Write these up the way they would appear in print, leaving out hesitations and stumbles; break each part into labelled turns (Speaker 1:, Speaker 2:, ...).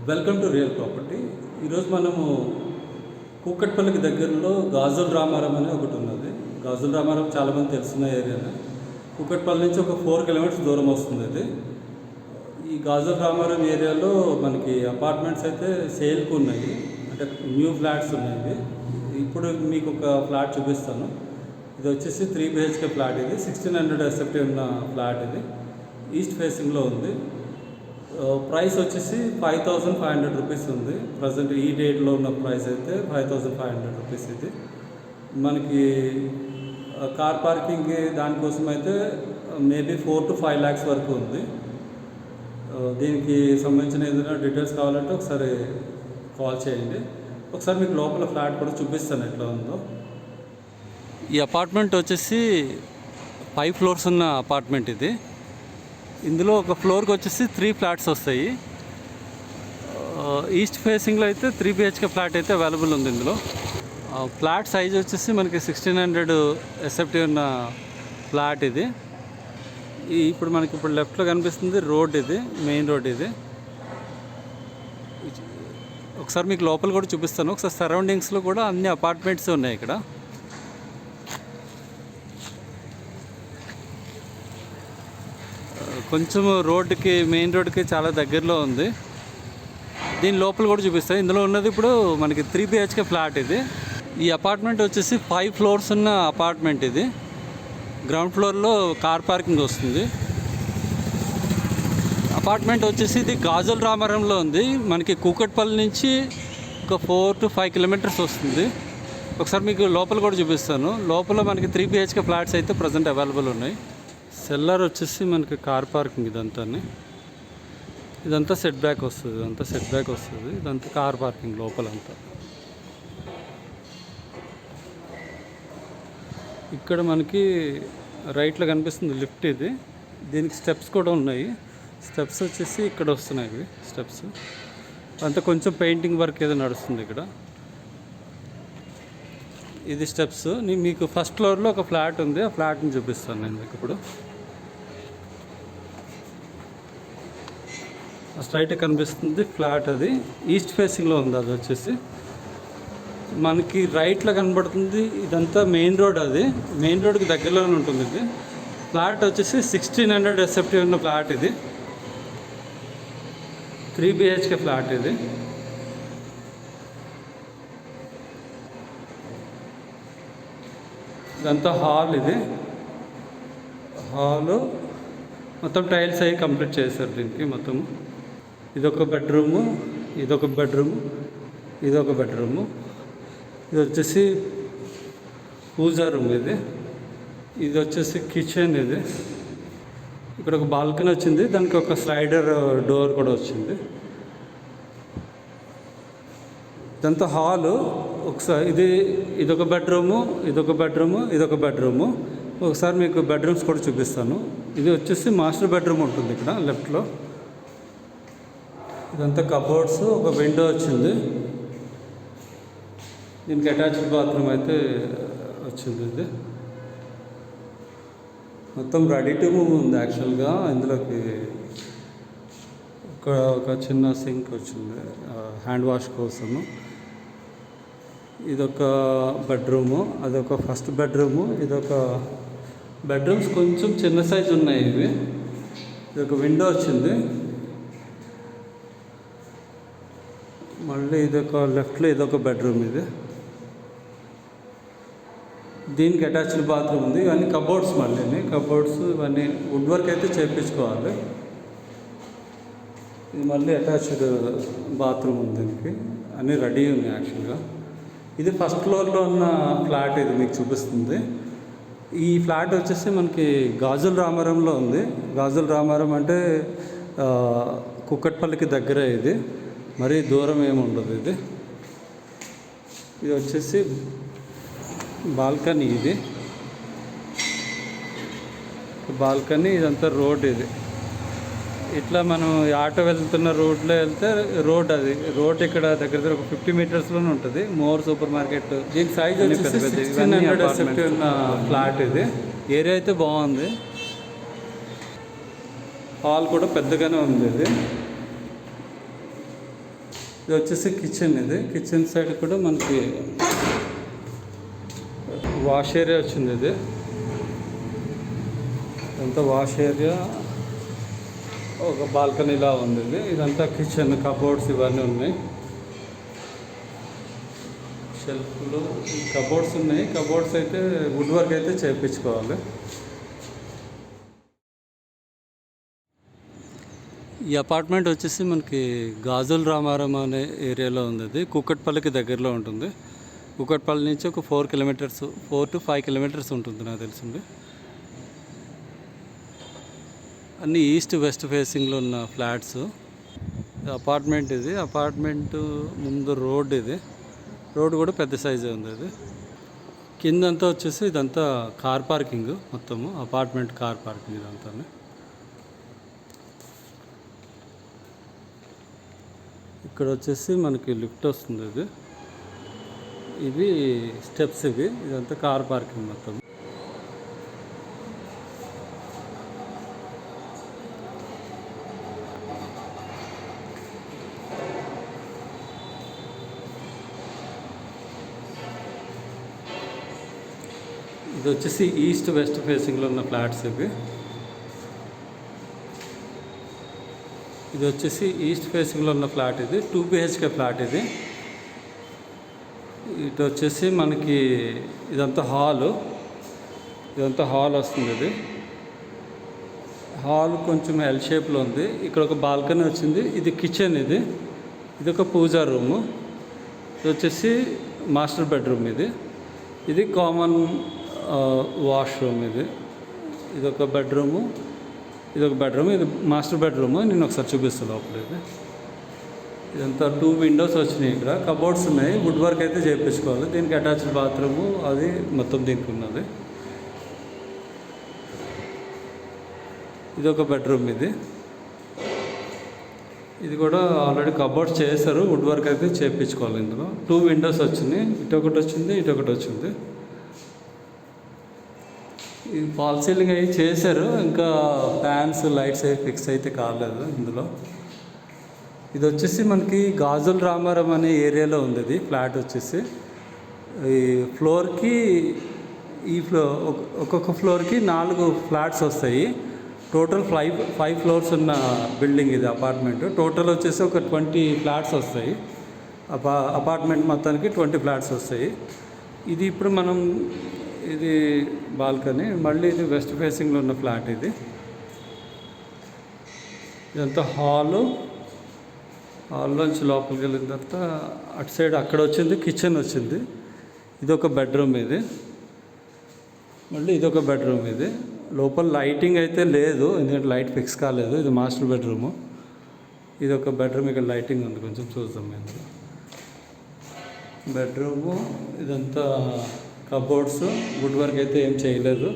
Speaker 1: Welcome to real property. ఈరోజు మనము కూకట్పల్లికి దగ్గరలో గాజుల రామారం అనే ఒకటి ఉన్నది. గాజుల రామారం చాలామంది తెలిసిన ఏరియానే. కూకట్పల్లి నుంచి ఒక 4 కిలోమీటర్స్ దూరం వస్తుంది. అది ఈ గాజుల రామారం ఏరియాలో మనకి అపార్ట్మెంట్స్ అయితే సేల్కి ఉన్నాయి, అంటే న్యూ ఫ్లాట్స్ ఉన్నాయి. ఇప్పుడు మీకు ఒక ఫ్లాట్ చూపిస్తాను. ఇది వచ్చేసి 3 BHK ఫ్లాట్. ఇది 1600 SFT ఉన్న ఫ్లాట్. ఇది ఈస్ట్ ఫేసింగ్లో ఉంది. ప్రైస్ వచ్చేసి 5500 రూపీస్ ఉంది. ప్రజెంట్ ఈ డేట్లో ఉన్న ప్రైస్ అయితే 5500 రూపీస్. ఇది మనకి కార్ పార్కింగ్ దానికోసం అయితే మేబీ 4 to 5 lakhs వరకు ఉంది. దీనికి సంబంధించిన ఏదైనా డీటెయిల్స్ కావాలంటే ఒకసారి కాల్ చేయండి. ఒకసారి మీకు లోపల ఫ్లాట్ కూడా చూపిస్తాను ఎట్లా ఉందో. ఈ అపార్ట్మెంట్ వచ్చేసి 5 floors ఉన్న అపార్ట్మెంట్. ఇది ఇందులో ఒక ఫ్లోర్కి వచ్చేసి 3 ఫ్లాట్స్ వస్తాయి. ఈస్ట్ ఫేసింగ్లో అయితే 3 BHK ఫ్లాట్ అయితే అవైలబుల్ ఉంది. ఇందులో ఫ్లాట్ సైజ్ వచ్చేసి మనకి 1600 SFT ఉన్న ఫ్లాట్. ఇది ఇప్పుడు మనకి లెఫ్ట్లో కనిపిస్తుంది రోడ్. ఇది మెయిన్ రోడ్. ఇది ఒకసారి మీకు లోపల కూడా చూపిస్తాను. ఒకసారి సరౌండింగ్స్లో కూడా అన్ని అపార్ట్మెంట్స్ ఉన్నాయి. ఇక్కడ కొంచెం రోడ్డుకి మెయిన్ రోడ్డుకి చాలా దగ్గరలో ఉంది. దీని లోపల కూడా చూపిస్తాయి. ఇందులో ఉన్నది ఇప్పుడు మనకి 3 BHK ఫ్లాట్. ఇది ఈ అపార్ట్మెంట్ వచ్చేసి 5 floors ఉన్న అపార్ట్మెంట్. ఇది గ్రౌండ్ ఫ్లోర్లో కార్ పార్కింగ్ వస్తుంది. అపార్ట్మెంట్ వచ్చేసి ఇది గాజుల రామారంలో ఉంది. మనకి కూకట్పల్లి నుంచి ఒక 4 to 5 kilometers వస్తుంది. ఒకసారి మీకు లోపల కూడా చూపిస్తాను. లోపల మనకి 3 BHK ఫ్లాట్స్ అయితే ప్రజెంట్ అవైలబుల్ ఉన్నాయి. సెల్లర్ వచ్చేసి మనకి కార్ పార్కింగ్. ఇదంతా సెట్ బ్యాక్ వస్తుంది. ఇదంతా కార్ పార్కింగ్ లోపలంతా. ఇక్కడ మనకి రైట్లో కనిపిస్తుంది లిఫ్ట్. ఇది దీనికి స్టెప్స్ కూడా ఉన్నాయి. స్టెప్స్ వచ్చేసి ఇక్కడ వస్తున్నాయి. ఇవి స్టెప్స్ అంతా కొంచెం పెయింటింగ్ వర్క్ ఏదో నడుస్తుంది ఇక్కడ. ఇది స్టెప్స్. మీకు ఫస్ట్ ఫ్లోర్లో ఒక ఫ్లాట్ ఉంది. ఆ ఫ్లాట్ని చూపిస్తాను నేను మీకు ఇప్పుడు. స్ట్రైట్ కనిపిస్తుంది ఫ్లాట్. అది ఈస్ట్ ఫేసింగ్లో ఉంది. అది వచ్చేసి మనకి రైట్లో కనబడుతుంది. ఇదంతా మెయిన్ రోడ్. అది మెయిన్ రోడ్కి దగ్గరలోనే ఉంటుంది. ఇది ఫ్లాట్ వచ్చేసి 1600 SFT ఉన్న ఫ్లాట్. ఇది 3 BHK ఫ్లాట్. ఇది ఇదంతా హాల్. ఇది హాలు మొత్తం టైల్స్ అవి కంప్లీట్ చేశారు దీనికి మొత్తం. ఇదొక బెడ్రూము, ఇది వచ్చేసి పూజా రూమ్. ఇది వచ్చేసి కిచెన్. ఇది ఇక్కడ ఒక బాల్కనీ వచ్చింది. దానికి ఒక స్లైడర్ డోర్ కూడా వచ్చింది. ఇదంతా హాలు. ఒకసారి ఇదొక బెడ్రూము. ఒకసారి మీకు బెడ్రూమ్స్ కూడా చూపిస్తాను. ఇది వచ్చేసి మాస్టర్ బెడ్రూమ్ ఉంటుంది ఇక్కడ లెఫ్ట్లో. ఇదంతా కబోర్డ్స్, ఒక విండో వచ్చింది. దీనికి అటాచ్డ్ బాత్రూమ్ అయితే వచ్చింది. ఇది మొత్తం రెడీ టు మూవ్ ఉంది యాక్చువల్గా. ఇందులోకి ఒక చిన్న సింక్ వచ్చింది హ్యాండ్ వాష్ కోసము. ఇదొక బెడ్రూము, అదొక ఫస్ట్ బెడ్రూము. ఇదొక బెడ్రూమ్స్ కొంచెం చిన్న సైజు ఉన్నాయి ఇవి. ఇదొక విండో వచ్చింది. మళ్ళీ ఇదొక లెఫ్ట్లో ఇదొక బెడ్రూమ్. దీనికి అటాచ్డ్ బాత్రూమ్ ఉంది. ఇవన్నీ కబోర్డ్స్. ఇవన్నీ వుడ్ వర్క్ అయితే చేయించుకోవాలి. ఇది మళ్ళీ అటాచ్డ్ బాత్రూమ్ ఉంది. దీనికి అన్నీ రెడీ ఉన్నాయి యాక్చువల్గా. ఇది ఫస్ట్ ఫ్లోర్లో ఉన్న ఫ్లాట్. ఇది మీకు చూపిస్తుంది. ఈ ఫ్లాట్ వచ్చేసి మనకి గాజుల రామారంలో ఉంది. గాజుల రామారం అంటే కూకట్పల్లికి దగ్గర. ఇది మరీ దూరం ఏమి ఉండదు. ఇది వచ్చేసి బాల్కనీ. ఇది బాల్కనీ. ఇదంతా రోడ్. ఇది ఇట్లా మనం ఆటో వెళ్తున్న రోడ్లో వెళ్తే రోడ్ ఇక్కడ దగ్గర ఒక 50 meters-లోనే ఉంటుంది. More super market. దీని సైజ్ వచ్చేసి 1600 SFT ఉన్న ఫ్లాట్. ఇది ఏరియా అయితే బాగుంది. హాల్ కూడా పెద్దగానే ఉంది. ఇది ఇది వచ్చేసి కిచెన్. ఇది కిచెన్ సైడ్ కూడా మనకి వాష్ ఏరియా వచ్చింది. ఇది ఇదంతా వాష్ ఏరియా, ఒక బాల్కనీలా ఉంది. ఇదంతా కిచెన్, కబోర్డ్స్ ఇవన్నీ ఉన్నాయి. షెల్ఫ్లు, కబోర్డ్స్ ఉన్నాయి. కబోర్డ్స్ అయితే వుడ్ వర్క్ అయితే చేయించుకోవాలి. ఈ అపార్ట్మెంట్ వచ్చేసి మనకి గాజుల రామారం అనే ఏరియాలో ఉంది. అది కూకట్పల్లికి దగ్గరలో ఉంటుంది. కూకట్పల్లి నుంచి ఒక 4 కిలోమీటర్స్, 4 to 5 కిలోమీటర్స్ ఉంటుంది నాకు తెలిసింది. అన్నీ ఈస్ట్ వెస్ట్ ఫేసింగ్లో ఉన్న ఫ్లాట్స్. అపార్ట్మెంట్ ఇది. అపార్ట్మెంట్ ముందు రోడ్. ఇది రోడ్ కూడా పెద్ద సైజే ఉంది. అది కిందంతా వచ్చేసి ఇదంతా కార్ పార్కింగ్, మొత్తము అపార్ట్మెంట్ కార్ పార్కింగ్ ఇదంతా. ఇక్కడ వచ్చేసి మనకి లిఫ్ట్ వస్తుంది. ఇవి స్టెప్స్. ఇదంతా కార్ పార్కింగ్ మొత్తం. ఇది వచ్చేసి ఈస్ట్ వెస్ట్ ఫేసింగ్లో ఉన్న ఫ్లాట్స్. ఇది వచ్చేసి ఈస్ట్ ఫేసింగ్లో ఉన్న ఫ్లాట్. ఇది 2 BHK ఫ్లాట్. ఇది ఇటు వచ్చేసి మనకి ఇదంతా హాలు. ఇదంతా హాల్ వస్తుంది. ఇది హాల్ కొంచెం ఎల్ షేప్లో ఉంది. ఇక్కడ ఒక బాల్కనీ వచ్చింది. ఇది కిచెన్. ఇది ఒక పూజా రూము. ఇది వచ్చేసి మాస్టర్ బెడ్రూమ్. ఇది కామన్ వాష్రూమ్. ఇది ఒక బెడ్రూము, ఇది మాస్టర్ బెడ్రూము. నేను ఒకసారి చూపిస్తాను లోపల. ఇదంతా 2 విండోస్ వచ్చినాయి. ఇక్కడ కబోర్డ్స్ ఉన్నాయి. వుడ్ వర్క్ అయితే చేయించుకోవాలి. దీనికి అటాచ్డ్ బాత్రూము అది మొత్తం దీనికి ఉన్నది. ఇది ఒక బెడ్రూమ్. ఇది కూడా ఆల్రెడీ కబోర్డ్స్ చేశారు. వుడ్ వర్క్ అయితే చేయించుకోవాలి. ఇందులో 2 విండోస్ వచ్చినాయి. ఇటొకటి వచ్చింది, ఇటొకటి వచ్చింది. ఇది ఫాల్ సీలింగ్ అవి చేశారు. ఇంకా ఫ్యాన్స్, లైట్స్ అవి ఫిక్స్ అయితే కాలేదు ఇందులో. ఇది వచ్చేసి మనకి గాజుల రామారం అనే ఏరియాలో ఉంది. ఇది ఫ్లాట్ వచ్చేసి ఈ ఫ్లోర్కి ఒక్కొక్క ఫ్లోర్కి 4 ఫ్లాట్స్ వస్తాయి. టోటల్ 5 ఫ్లోర్స్ ఉన్న బిల్డింగ్ ఇది అపార్ట్మెంట్. టోటల్ వచ్చేసి ఒక 20 ఫ్లాట్స్ వస్తాయి. అపార్ట్మెంట్ మొత్తానికి 20 ఫ్లాట్స్ వస్తాయి. ఇది ఇప్పుడు ఇది బాల్కనీ. మళ్ళీ ఇది వెస్ట్ ఫేసింగ్లో ఉన్న ఫ్లాట్. ఇదంతా హాల్లోంచి లోపలికి వెళ్ళిన తర్వాత అటు సైడ్ అక్కడ వచ్చింది కిచెన్ వచ్చింది. ఇది ఒక బెడ్రూమ్. మళ్ళీ ఇదొక బెడ్రూమ్. లోపల లైటింగ్ అయితే లేదు, ఎందుకంటే లైట్ ఫిక్స్ కాలేదు. ఇది మాస్టర్ బెడ్రూము. ఇది ఒక బెడ్రూమ్. ఇక్కడ లైటింగ్ ఉంది, కొంచెం చూద్దాం. ఇందులో బెడ్రూము. ఇదంతా కబోర్డ్స్, వుడ్ వర్క్ అయితే ఏం చేయలేదు.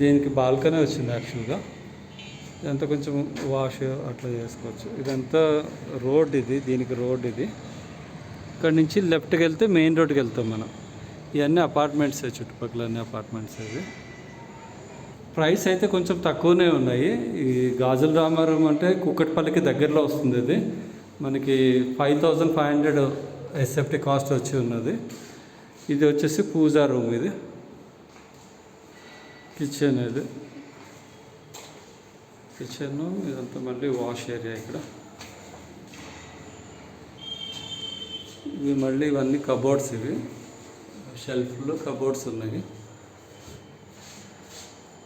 Speaker 1: దీనికి బాల్కనీ వచ్చింది యాక్చువల్గా. ఇదంతా కొంచెం వాష్ అట్లా చేసుకోవచ్చు. ఇదంతా రోడ్. దీనికి రోడ్. ఇక్కడ నుంచి లెఫ్ట్కి వెళ్తే మెయిన్ రోడ్కి వెళ్తాం మనం. ఇవన్నీ అపార్ట్మెంట్స్, చుట్టుపక్కల అన్ని అపార్ట్మెంట్స్. ప్రైస్ అయితే కొంచెం తక్కువనే ఉన్నాయి. ఈ గాజుల రామారం అంటే కూకట్పల్లికి దగ్గరలో వస్తుంది. ఇది మనకి 5500 SFT కాస్ట్ వచ్చి ఉన్నది. ఇది వచ్చేసి పూజా రూమ్. ఇది కిచెన్. కిచెన్. ఇదంతా మళ్ళీ వాష్ ఏరియా. ఇక్కడ ఇవన్నీ కబోర్డ్స్. షెల్ఫ్లు, కబోర్డ్స్ ఉన్నాయి.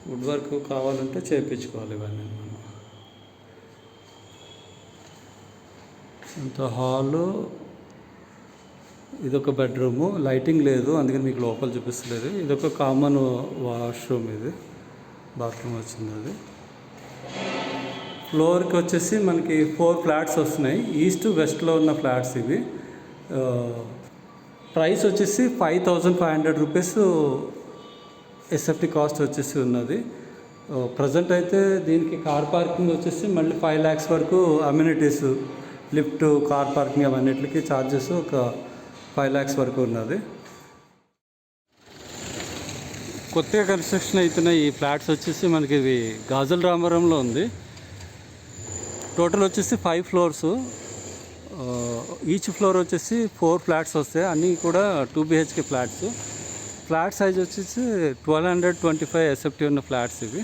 Speaker 1: వుడ్ వర్క్ కావాలంటే చేయించుకోవాలి ఇవన్నీ మనం. ఇంత హాలు. ఇదొక బెడ్రూము. లైటింగ్ లేదు, అందుకని మీకు లోపల చూపిస్తలేదు. ఇదొక కామన్ వాష్రూమ్. బాత్రూమ్ వచ్చింది. ఫ్లోర్కి వచ్చేసి మనకి 4 ఫ్లాట్స్ వస్తున్నాయి. ఈస్ట్ వెస్ట్లో ఉన్న ఫ్లాట్స్. ప్రైస్ వచ్చేసి 5500 రూపీస్ SFT కాస్ట్ వచ్చేసి ఉన్నది. ప్రజెంట్ అయితే దీనికి కార్ పార్కింగ్ వచ్చేసి మళ్ళీ 5 lakhs వరకు అమ్యూనిటీస్, లిఫ్ట్, కార్ పార్కింగ్ అవన్నిటికి ఛార్జెస్ ఒక 5 lakhs వరకు ఉన్నది. కొత్తగా కన్స్ట్రక్షన్ అవుతున్న ఈ ఫ్లాట్స్ వచ్చేసి మనకి ఇవి గాజుల రామారంలో ఉంది. టోటల్ వచ్చేసి 5 ఫ్లోర్స్. ఈచ్ ఫ్లోర్ వచ్చేసి 4 ఫ్లాట్స్ వస్తాయి, అన్నీ కూడా 2 BHK ఫ్లాట్స్. ఫ్లాట్ సైజ్ వచ్చేసి 1225 ఎస్ఎఫ్టీ ఉన్న ఫ్లాట్స్ ఇవి.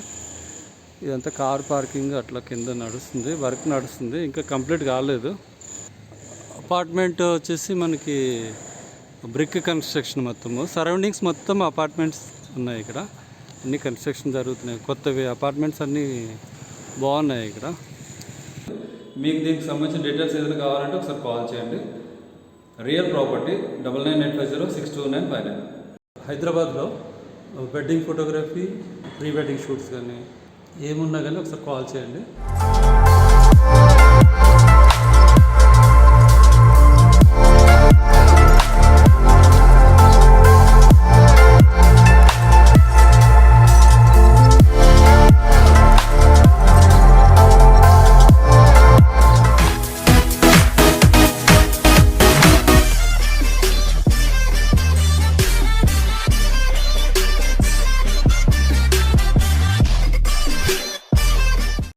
Speaker 1: ఇదంతా కార్ పార్కింగ్ అట్లా కింద నడుస్తుంది, వర్క్ నడుస్తుంది, ఇంకా కంప్లీట్ కాలేదు. అపార్ట్మెంట్ వచ్చేసి మనకి బ్రిక్ కన్స్ట్రక్షన్, మొత్తము సరౌండింగ్స్ మొత్తం అపార్ట్మెంట్స్ ఉన్నాయి. ఇక్కడ అన్ని కన్స్ట్రక్షన్ జరుగుతున్నాయి, కొత్తవి అపార్ట్మెంట్స్ అన్నీ బాగున్నాయి ఇక్కడ. మీకు దీనికి సంబంధించిన డీటెయిల్స్ ఏదైనా కావాలంటే ఒకసారి కాల్ చేయండి. Real property 99806295. హైదరాబాద్లో wedding photography, pre wedding shoots కానీ ఏమున్నా కానీ ఒకసారి కాల్ చేయండి.